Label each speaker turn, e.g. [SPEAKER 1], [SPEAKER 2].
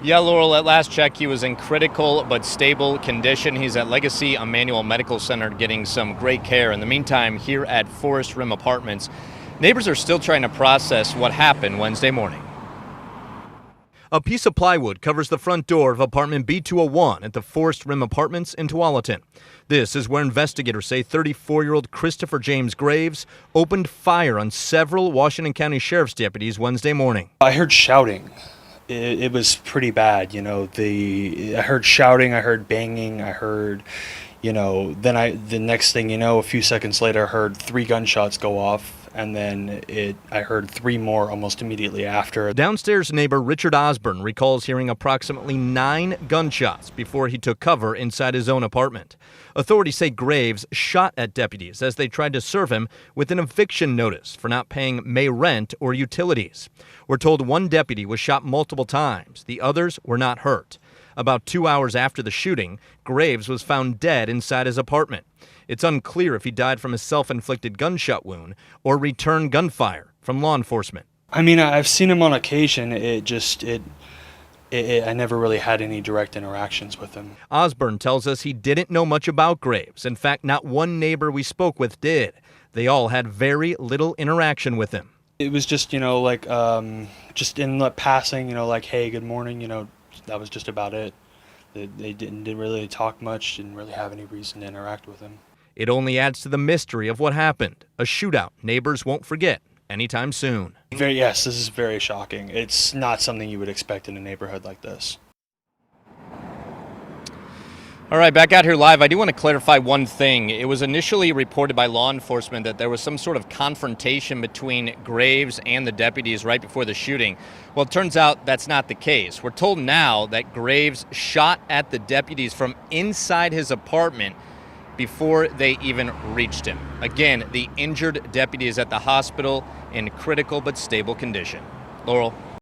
[SPEAKER 1] Yeah, Laurel, at last check, he was in critical but stable condition. He's at Legacy Emmanuel Medical Center getting some great care. In the meantime, here at Forest Rim Apartments, neighbors are still trying to process what happened Wednesday morning. A piece of plywood covers the front door of apartment B201 at the Forest Rim Apartments in Tualatin. This is where investigators say 34-year-old Kristafer James Graves opened fire on several Washington County Sheriff's deputies Wednesday morning.
[SPEAKER 2] I heard shouting. It was pretty bad, I heard shouting, I heard banging, I heard, the next thing a few seconds later, I heard 3 gunshots go off, and then I heard 3 more almost immediately after.
[SPEAKER 1] Downstairs neighbor Richard Osborne recalls hearing approximately 9 gunshots before he took cover inside his own apartment. Authorities say Graves shot at deputies as they tried to serve him with an eviction notice for not paying May rent or utilities. We're told one deputy was shot multiple times. The others were not hurt. About 2 hours after the shooting, Graves was found dead inside his apartment. It's unclear if he died from a self-inflicted gunshot wound or return gunfire from law enforcement.
[SPEAKER 2] I mean, I've seen him on occasion. I never really had any direct interactions with him.
[SPEAKER 1] Osborne tells us he didn't know much about Graves. In fact, not one neighbor we spoke with did. They all had very little interaction with him.
[SPEAKER 2] It was just, just in the passing, like, hey, good morning, that was just about it. They didn't really talk much, didn't really have any reason to interact with him.
[SPEAKER 1] It only adds to the mystery of what happened. A shootout neighbors won't forget anytime soon.
[SPEAKER 2] Yes, this is very shocking. It's not something you would expect in a neighborhood like this.
[SPEAKER 1] All right, back out here live, I do want to clarify one thing. It was initially reported by law enforcement that there was some sort of confrontation between Graves and the deputies right before the shooting. Well, it turns out that's not the case. We're told now that Graves shot at the deputies from inside his apartment before they even reached him. Again, the injured deputy is at the hospital in critical but stable condition. Laurel.